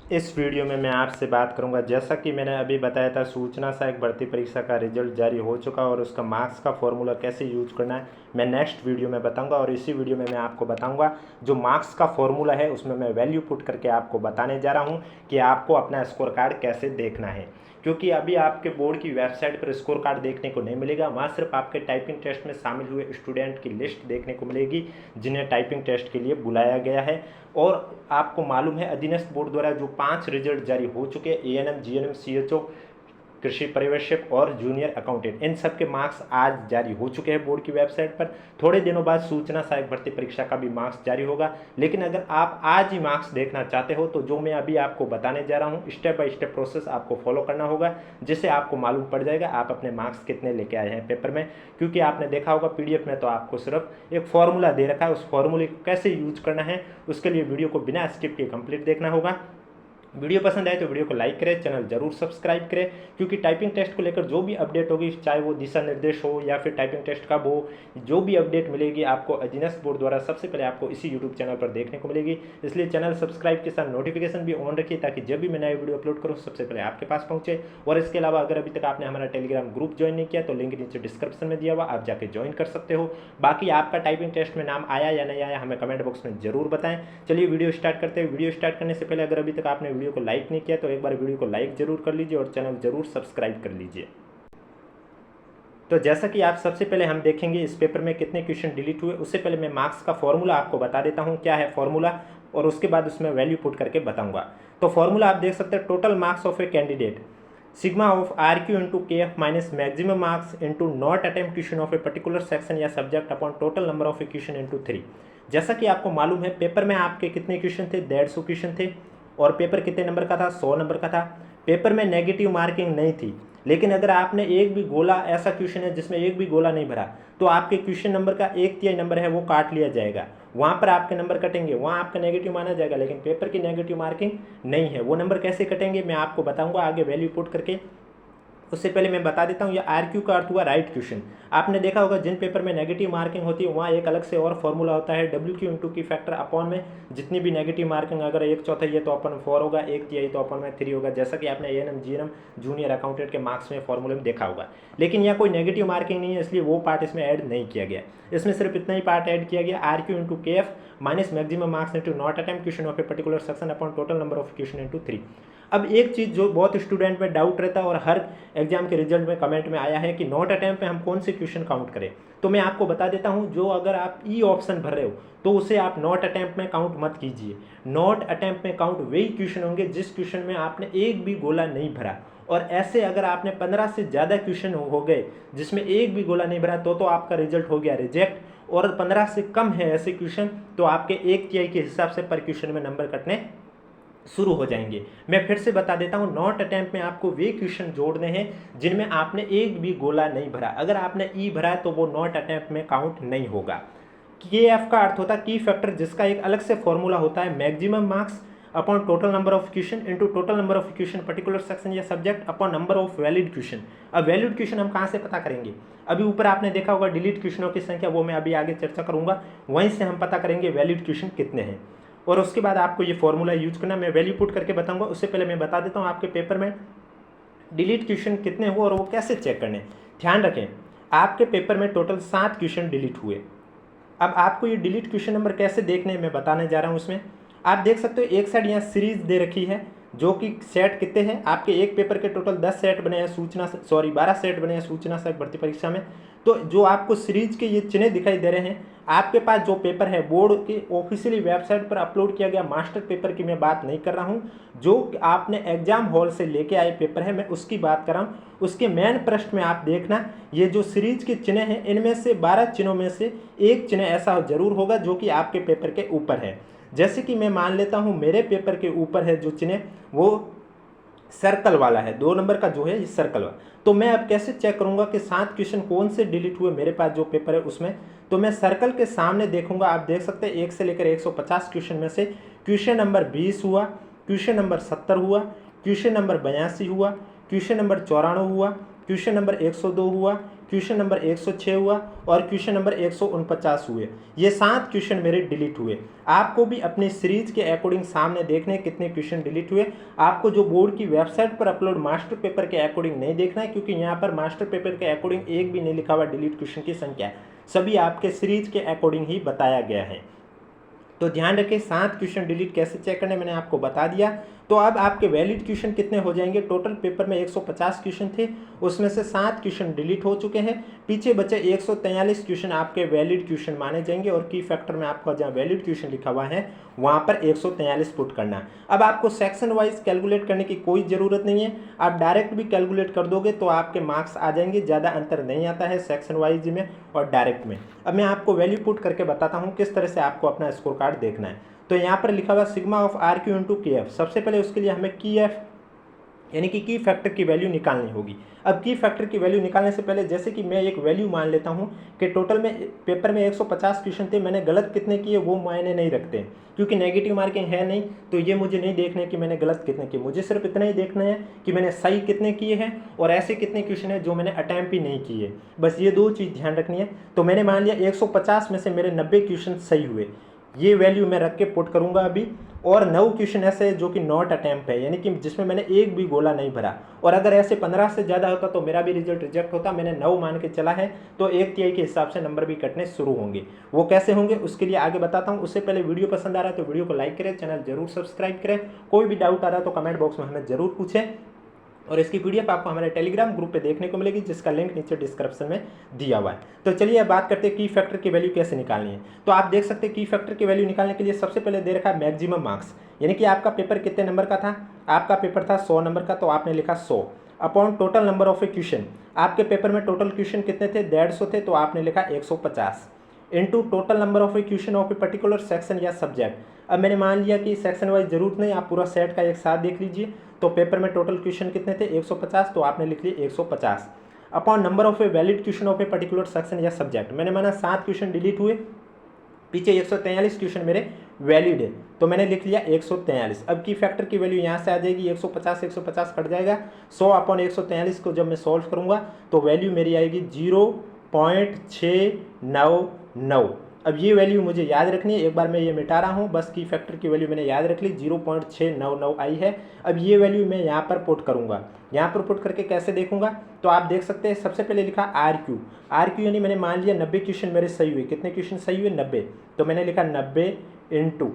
इस वीडियो में मैं आपसे बात करूंगा, जैसा कि मैंने अभी बताया था, सूचना सहायक भर्ती परीक्षा का रिजल्ट जारी हो चुका और उसका मार्क्स का फॉर्मूला कैसे यूज करना है मैं नेक्स्ट वीडियो में बताऊंगा। और इसी वीडियो में मैं आपको बताऊंगा जो मार्क्स का फॉर्मूला है उसमें मैं वैल्यू पुट करके आपको बताने जा रहा हूं कि आपको अपना स्कोर कार्ड कैसे देखना है। क्योंकि अभी आपके बोर्ड की वेबसाइट पर स्कोर कार्ड देखने को नहीं मिलेगा, वहाँ सिर्फ आपके टाइपिंग टेस्ट में शामिल हुए स्टूडेंट की लिस्ट देखने को मिलेगी जिन्हें टाइपिंग टेस्ट के लिए बुलाया गया है। और आपको मालूम है अधीनस्थ बोर्ड द्वारा जो 5 रिजल्ट जारी हो चुके हैं, एएनएम, जीएनएम, सीएचओ, कृषि पर्यवेक्षक और जूनियर अकाउंटेंट, इन सब के मार्क्स आज जारी हो चुके हैं बोर्ड की वेबसाइट पर। थोड़े दिनों बाद सूचना सहायक भर्ती परीक्षा का भी मार्क्स जारी होगा। लेकिन अगर आप आज ही मार्क्स देखना चाहते हो तो जो मैं अभी आपको बताने जा रहा हूँ स्टेप बाय स्टेप प्रोसेस आपको फॉलो करना होगा, जिससे आपको मालूम पड़ जाएगा आप अपने मार्क्स कितने लेके आए हैं पेपर में। क्योंकि आपने देखा होगा पीडीएफ में तो आपको सिर्फ एक फॉर्मूला दे रखा है, उस फॉर्मूले को कैसे यूज करना है उसके लिए वीडियो को बिना स्किप के कंप्लीट देखना होगा। वीडियो पसंद आए तो वीडियो को लाइक करें, चैनल जरूर सब्सक्राइब करें, क्योंकि टाइपिंग टेस्ट को लेकर जो भी अपडेट होगी, चाहे वो दिशा निर्देश हो या फिर टाइपिंग टेस्ट कब हो, जो भी अपडेट मिलेगी आपको अधीनस्थ बोर्ड द्वारा सबसे पहले आपको इसी यूट्यूब चैनल पर देखने को मिलेगी। इसलिए चैनल सब्सक्राइब के साथ नोटिफिकेशन भी ऑन रखिए ताकि जब भी मैं नया वीडियो अपलोड करूँ सबसे पहले आपके पास पहुंचे। और इसके अलावा अगर अभी तक आपने हमारा टेलीग्राम ग्रुप ज्वाइन नहीं किया तो लिंक नीचे डिस्क्रिप्शन में दिया हुआ, आप जाके ज्वाइन कर सकते हो। बाकी आपका टाइपिंग टेस्ट में नाम आया या नहीं आया हमें कमेंट बॉक्स में जरूर बताएं। चलिए वीडियो स्टार्ट करते हैं। वीडियो स्टार्ट करने से पहले अगर अभी तक आपने वीडियो को लाइक नहीं किया तो एक बार वीडियो को लाइक जरूर कर लीजिए और चैनल जरूर सब्सक्राइब कर लीजिए। तो जैसा कि आप सबसे पहले हम देखेंगे इस पेपर में कितने क्वेश्चन डिलीट हुए, उससे पहले मैं मार्क्स का फॉर्मूला आपको बता देता हूं क्या है फॉर्मूला, और उसके बाद उसमें वैल्यू पुट करके बताऊंगा। तो फॉर्मूला आप देख सकते हैं, total marks of a candidate sigma of R Q into K F minus maximum marks into not attempt question of a particular section या subject upon total number of a question into 3। जैसा कि आपको मालूम है paper में आपके कितने question थे, 150 क्वेश्चन थे। और पेपर कितने नंबर का था, 100 नंबर का था। पेपर में नेगेटिव मार्किंग नहीं थी, लेकिन अगर आपने एक भी गोला, ऐसा क्वेश्चन है जिसमें एक भी गोला नहीं भरा, तो आपके क्वेश्चन नंबर का 1/3 नंबर है वो काट लिया जाएगा, वहाँ पर आपके नंबर कटेंगे, वहाँ आपका नेगेटिव माना जाएगा। लेकिन पेपर की नेगेटिव मार्किंग नहीं है, वो नंबर कैसे कटेंगे मैं आपको बताऊंगा आगे वैल्यू पुट करके। उससे पहले मैं बता देता हूँ, ये आर क्यू का अर्थ हुआ राइट क्वेश्चन। आपने देखा होगा जिन पेपर में नेगेटिव मार्किंग होती है वहाँ एक अलग से और फॉर्मूला होता है, डब्ल्यू क्यू इंटू की फैक्टर अपॉन में जितनी भी नेगेटिव मार्किंग, अगर 1/4 है तो अपन 4 होगा, 1/3 तो अपन में 3 होगा, जैसा कि आपने एएनएम, जीएनएम, जूनियर अकाउंटेंट के मार्क्स में फॉर्मूले में देखा होगा। लेकिन यह कोई नेगेटिव मार्किंग नहीं है, इसलिए वो पार्ट इसमें ऐड नहीं किया गया। इसमें सिर्फ इतना ही पार्ट ऐड किया गया, are Q into K F minus maximum marks into not attempt question of a particular section upon total number of question into 3। अब एक चीज़ जो बहुत स्टूडेंट में डाउट रहता है और हर एग्जाम के रिजल्ट में कमेंट में आया है कि नॉट अटेम्प्ट में हम कौन से क्वेश्चन काउंट करें, तो मैं आपको बता देता हूं, जो अगर आप ई ऑप्शन भर रहे हो तो उसे आप नॉट अटेम्प्ट में काउंट मत कीजिए। नॉट अटेम्प्ट में काउंट वही क्वेश्चन होंगे जिस क्वेश्चन में आपने एक भी गोला नहीं भरा। और ऐसे अगर आपने 15 से ज़्यादा क्वेश्चन हो गए जिसमें एक भी गोला नहीं भरा तो आपका रिजल्ट हो गया रिजेक्ट। और 15 से कम है ऐसे क्वेश्चन तो आपके 1/3 के हिसाब से पर क्वेश्चन में नंबर कटने शुरू हो जाएंगे। मैं फिर से बता देता हूं, नॉट अटेम्प्ट में आपको वे क्वेश्चन जोड़ने हैं जिनमें आपने एक भी गोला नहीं भरा। अगर आपने ई भरा है तो वो नॉट अटेम्प्ट में काउंट नहीं होगा। के एफ का अर्थ होता है की फैक्टर, जिसका एक अलग से फॉर्मूला होता है, maximum marks upon total number of question into total number of question particular section या subject upon number of valid question. अब वैलिड क्वेश्चन हम कहाँ से पता करेंगे, अभी ऊपर आपने देखा होगा डिलीट क्वेश्चनों की संख्या, वो मैं अभी आगे चर्चा करूंगा, वहीं से हम पता करेंगे वैलिड क्वेश्चन कितने हैं। और उसके बाद आपको ये फॉर्मूला यूज करना, मैं वैल्यू पुट करके बताऊंगा। उससे पहले मैं बता देता हूँ आपके पेपर में डिलीट क्वेश्चन कितने हुए और वो कैसे चेक करने। ध्यान रखें, आपके पेपर में टोटल 7 क्वेश्चन डिलीट हुए। अब आपको ये डिलीट क्वेश्चन नंबर कैसे देखने मैं बताने जा रहा हूँ। उसमें आप देख सकते हो एक साइड यहाँ सीरीज दे रखी है, जो कि सेट कितने हैं आपके एक पेपर के टोटल 10 सेट बने हैं 12 सेट बने हैं सूचना सहायक भर्ती परीक्षा में। तो जो आपको सीरीज के ये चिन्ह दिखाई दे रहे हैं, आपके पास जो पेपर है बोर्ड के ऑफिशियली वेबसाइट पर अपलोड किया गया मास्टर पेपर की मैं बात नहीं कर रहा हूँ, जो आपने एग्जाम हॉल से लेके आए पेपर है मैं उसकी बात कर रहा हूँ। उसके मेन पृष्ठ में आप देखना, ये जो सीरीज के चिन्ह हैं इनमें से 12 चिन्हों में से एक चिन्ह ऐसा जरूर होगा जो कि आपके पेपर के ऊपर है। जैसे कि मैं मान लेता हूँ मेरे पेपर के ऊपर है जो चिन्ह, वो सर्कल वाला है, 2 नंबर का जो है ये सर्कल वाला। तो मैं अब कैसे चेक करूंगा कि 7 क्वेश्चन कौन से डिलीट हुए मेरे पास जो पेपर है उसमें, तो मैं सर्कल के सामने देखूंगा। आप देख सकते हैं 1 से लेकर 150 क्वेश्चन में से क्वेश्चन नंबर 20 हुआ, क्वेश्चन नंबर 70 हुआ, क्वेश्चन नंबर 82 हुआ, क्वेश्चन नंबर 94 हुआ, क्वेश्चन नंबर 102 हुआ, क्वेश्चन नंबर 106 हुआ और क्वेश्चन नंबर 149 हुए। ये 7 क्वेश्चन मेरे डिलीट हुए। आपको भी अपनी सीरीज के अकॉर्डिंग सामने देखने कितने क्वेश्चन डिलीट हुए। आपको जो बोर्ड की वेबसाइट पर अपलोड मास्टर पेपर के अकॉर्डिंग नहीं देखना है, क्योंकि यहाँ पर मास्टर पेपर के अकॉर्डिंग एक भी नहीं लिखा हुआ डिलीट क्वेश्चन की संख्या है, सभी आपके सीरीज के अकॉर्डिंग ही बताया गया है। तो ध्यान रखें 7 क्वेश्चन डिलीट कैसे चेक करने मैंने आपको बता दिया। तो अब आपके वैलिड क्वेश्चन कितने हो जाएंगे, टोटल पेपर में 150 क्वेश्चन थे, उसमें से 7 क्वेश्चन डिलीट हो चुके हैं, पीछे बचे 143 क्वेश्चन आपके वैलिड क्वेश्चन माने जाएंगे और की फैक्टर में आपका जहाँ वैलिड क्वेश्चन लिखा हुआ है वहाँ पर 143 पुट करना है। अब आपको सेक्शन वाइज कैलकुलेट करने की कोई ज़रूरत नहीं है, आप डायरेक्ट भी कैलकुलेट कर दोगे तो आपके मार्क्स आ जाएंगे, ज़्यादा अंतर नहीं आता है सेक्शन वाइज में और डायरेक्ट में। अब मैं आपको वैल्यू पुट करके बताता हूँ किस तरह से आपको अपना स्कोर कार्ड देखना है। तो यहाँ पर लिखा हुआ sigma of R Q into K F. सबसे पहले उसके लिए हमें की एफ यानी कि की फैक्टर की वैल्यू निकालनी होगी। अब की फैक्टर की वैल्यू निकालने से पहले जैसे कि मैं एक वैल्यू मान लेता हूँ कि टोटल में पेपर में 150 क्वेश्चन थे, मैंने गलत कितने किए वो मायने नहीं रखते, क्योंकि नेगेटिव मार्किंग है नहीं, तो ये मुझे नहीं देखना है कि मैंने गलत कितने किए, मुझे सिर्फ इतना ही देखना है कि मैंने सही कितने किए हैं और ऐसे कितने क्वेश्चन हैं जो मैंने अटैम्प्ट ही नहीं किए। बस ये 2 चीज़ ध्यान रखनी है। तो मैंने मान लिया 150 में से मेरे 90 क्वेश्चन सही हुए, ये वैल्यू मैं रख के पुट करूंगा अभी। और 9 क्वेश्चन ऐसे है जो कि नॉट अटैम्प्ट है, यानी कि जिसमें मैंने एक भी गोला नहीं भरा, और अगर ऐसे 15 से ज़्यादा होता तो मेरा भी रिजल्ट रिजेक्ट होता। मैंने 9 मान के चला है तो 1/3 के हिसाब से नंबर भी कटने शुरू होंगे। वो कैसे होंगे उसके लिए आगे बताता हूँ। उससे पहले वीडियो पसंद आ रहा है तो वीडियो को लाइक करें, चैनल जरूर सब्सक्राइब करें। कोई भी डाउट आ रहा है तो कमेंट बॉक्स में हमें जरूर पूछें, और इसकी पीडीएफ आपको हमारे टेलीग्राम ग्रुप पे देखने को मिलेगी, जिसका लिंक नीचे डिस्क्रिप्शन में दिया हुआ है। तो चलिए अब बात करते हैं की फैक्टर की वैल्यू कैसे निकालनी है। तो आप देख सकते हैं की फैक्टर की वैल्यू निकालने के लिए सबसे पहले दे रखा है मैक्सिमम मार्क्स, यानी कि आपका पेपर कितने नंबर का था, आपका पेपर था 100 नंबर का, तो आपने लिखा 100 upon total number of a question. आपके पेपर में टोटल क्वेश्चन कितने थे, 150 थे, तो आपने लिखा 150 into total number of a question of a particular section या सब्जेक्ट। अब मैंने मान लिया कि सेक्शन वाइज जरूरत नहीं, आप पूरा सेट का एक साथ देख लीजिए। तो पेपर में टोटल क्वेश्चन कितने थे, 150, तो आपने लिख लिए 150 upon number of a valid question of a particular section या सब्जेक्ट। मैंने माना 7 क्वेश्चन डिलीट हुए, पीछे 143 क्वेश्चन मेरे वैलिड है, तो मैंने लिख लिया 143। अब की फैक्टर की वैल्यू यहाँ से आ जाएगी, 150 कट जाएगा, 100 अपॉन 143 को जब मैं सॉल्व करूँगा तो वैल्यू मेरी आएगी 0.699। अब ये वैल्यू मुझे याद रखनी है, एक बार मैं ये मिटा रहा हूँ, बस की फैक्टर की वैल्यू मैंने याद रख ली, 0.699 आई है। अब ये वैल्यू मैं यहाँ पर पुट करूँगा, यहाँ पर पुट करके कैसे देखूँगा, तो आप देख सकते हैं सबसे पहले लिखा आर क्यू यानी मैंने मान लिया 90 क्वेश्चन मेरे सही हुए। कितने क्वेश्चन सही हुए, 90, तो मैंने लिखा 90 इंटू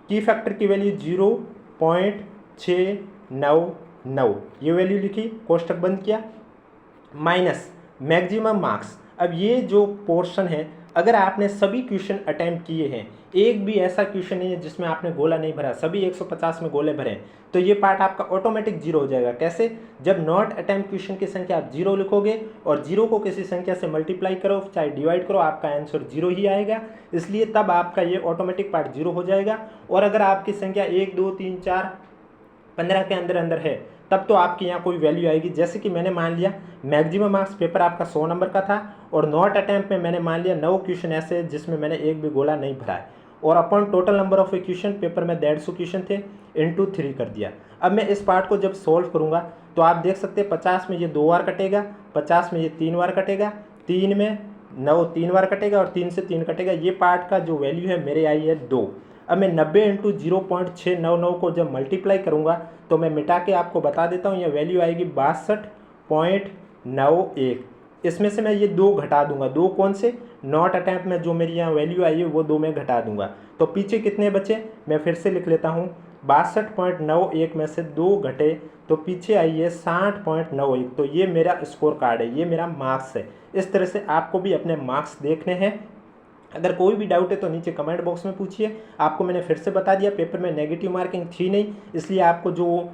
की फैक्टर की वैल्यू 0.699, ये वैल्यू लिखी, कोष्टक बंद किया, माइनस मैक्सिमम मार्क्स। अब ये जो पोर्शन है, अगर आपने सभी क्वेश्चन अटेम्प्ट किए हैं, एक भी ऐसा क्वेश्चन नहीं है जिसमें आपने गोला नहीं भरा, सभी 150 में गोले भरे, तो ये पार्ट आपका ऑटोमेटिक 0 हो जाएगा। कैसे, जब नॉट अटेम्प्ट क्वेश्चन की संख्या आप 0 लिखोगे और 0 को किसी संख्या से मल्टीप्लाई करो चाहे डिवाइड करो, आपका आंसर 0 ही आएगा, इसलिए तब आपका ये ऑटोमेटिक पार्ट 0 हो जाएगा। और अगर आपकी संख्या 1 2 3 4 15 के अंदर अंदर है तब तो आपकी यहाँ कोई वैल्यू आएगी। जैसे कि मैंने मान लिया मैक्सिमम मार्क्स पेपर आपका 100 नंबर का था, और नॉट अटैम्प्ट में मैंने मान लिया 9 क्वेश्चन ऐसे जिसमें मैंने एक भी गोला नहीं भरा है, और upon total number of question paper में 150 क्वेश्चन थे, इंटू 3 कर दिया। अब मैं इस पार्ट को जब सॉल्व करूँगा तो आप देख सकते हैं 50 में ये 2 बार कटेगा, 50 में ये 3 बार कटेगा, 3 में 9 3 बार कटेगा और 3 से 3 कटेगा। ये पार्ट का जो वैल्यू है मेरे आई है 2। अब मैं 90 इंटू 0.699 को जब मल्टीप्लाई करूँगा तो मैं मिटा के आपको बता देता हूँ, यह वैल्यू आएगी 62.91। इसमें से मैं ये 2 घटा दूंगा, 2 कौन से, नॉट अटैम्प्ट में जो मेरी यहाँ वैल्यू आई है वो 2 में घटा दूंगा, तो पीछे कितने बचे, मैं फिर से लिख लेता हूँ, 62.91 में से 2 घटे तो पीछे आई है 60.91। तो ये मेरा स्कोर कार्ड है, ये मेरा मार्क्स है। इस तरह से आपको भी अपने मार्क्स देखने हैं। अगर कोई भी डाउट है तो नीचे कमेंट बॉक्स में पूछिए। आपको मैंने फिर से बता दिया, पेपर में नेगेटिव मार्किंग थी नहीं, इसलिए आपको जो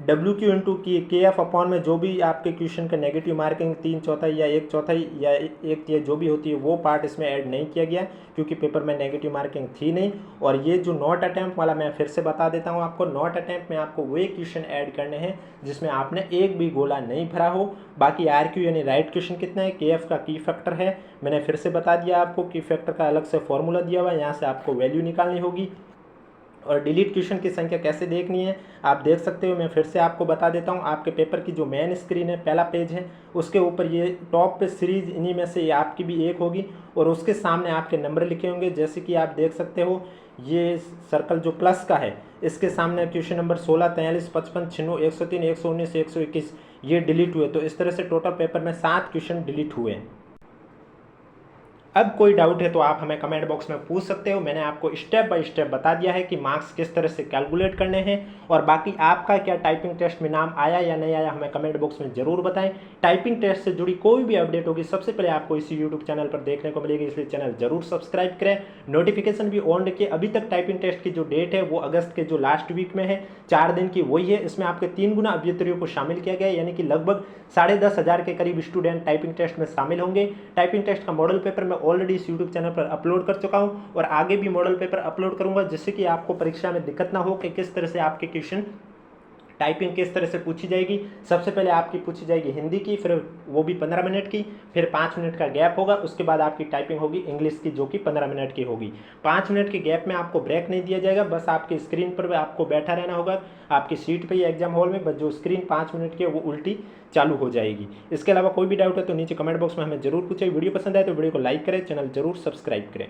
WQ into K F upon में जो भी आपके क्वेश्चन का नेगेटिव मार्किंग 3/4 या 1/4 या 1/3 जो भी होती है वो पार्ट इसमें ऐड नहीं किया गया, क्योंकि पेपर में नेगेटिव मार्किंग थी नहीं। और ये जो नॉट अटैम्प्ट वाला मैं फिर से बता देता हूँ आपको, नॉट अटैम्प्ट में आपको वे क्वेश्चन ऐड करने हैं जिसमें आपने एक भी गोला नहीं भरा हो। बाकी RQ यानी राइट क्वेश्चन कितना है, KF का की फैक्टर है, मैंने फिर से बता दिया आपको, की फैक्टर का अलग से फॉर्मूला दिया हुआ है, यहाँ से आपको वैल्यू निकालनी होगी। और डिलीट क्वेश्चन की संख्या कैसे देखनी है आप देख सकते हो। मैं फिर से आपको बता देता हूँ। आपके पेपर की जो मेन स्क्रीन है, पहला पेज है, उसके ऊपर ये टॉप पे सीरीज, इन्हीं में से ये आपकी भी एक होगी और उसके सामने आपके नंबर लिखे होंगे। जैसे कि आप देख सकते हो ये सर्कल जो प्लस का है, इसके सामने क्वेश्चन नंबर 16, 43, 55, 96, 103, 119, 121 ये डिलीट हुए। तो इस तरह से टोटल पेपर में 7 क्वेश्चन डिलीट हुए हैं। अब कोई डाउट है तो आप हमें कमेंट बॉक्स में पूछ सकते हो। मैंने आपको स्टेप बाय स्टेप बता दिया है कि मार्क्स किस तरह से कैलकुलेट करने हैं। और बाकी आपका क्या टाइपिंग टेस्ट में नाम आया या नहीं आया हमें कमेंट बॉक्स में जरूर बताएं। टाइपिंग टेस्ट से जुड़ी कोई भी अपडेट होगी सबसे पहले आपको इसी यूट्यूब चैनल पर देखने को मिलेगी, इसलिए चैनल जरूर सब्सक्राइब करें, नोटिफिकेशन भी ऑन रखिए। अभी तक टाइपिंग टेस्ट की जो डेट है वो अगस्त के जो लास्ट वीक में है, 4 दिन की वही है। इसमें आपके 3 गुना अभ्यर्थियों को शामिल किया गया है, यानी कि लगभग 10,500 के करीब स्टूडेंट टाइपिंग टेस्ट में शामिल होंगे। टाइपिंग टेस्ट का मॉडल पेपर मैं ऑलरेडी इस यूट्यूब चैनल पर अपलोड कर चुका हूं और आगे भी मॉडल पेपर अपलोड करूंगा, जिससे कि आपको परीक्षा में दिक्कत ना हो कि किस तरह से आपके क्वेश्चन टाइपिंग किस तरह से पूछी जाएगी। सबसे पहले आपकी पूछी जाएगी हिंदी की, फिर वो भी 15 मिनट की, फिर 5 मिनट का गैप होगा, उसके बाद आपकी टाइपिंग होगी इंग्लिश की जो कि 15 मिनट की होगी। 5 मिनट के गैप में आपको ब्रेक नहीं दिया जाएगा, बस आपकी स्क्रीन पर आपको बैठा रहना होगा आपकी सीट पर या एग्जाम हॉल में, बस जो स्क्रीन 5 मिनट की है वो उल्टी चालू हो जाएगी। इसके अलावा कोई भी डाउट है तो नीचे कमेंट बॉक्स में हमें जरूर पूछे। वीडियो पसंद आए तो वीडियो को लाइक करें, चैनल जरूर सब्सक्राइब करें।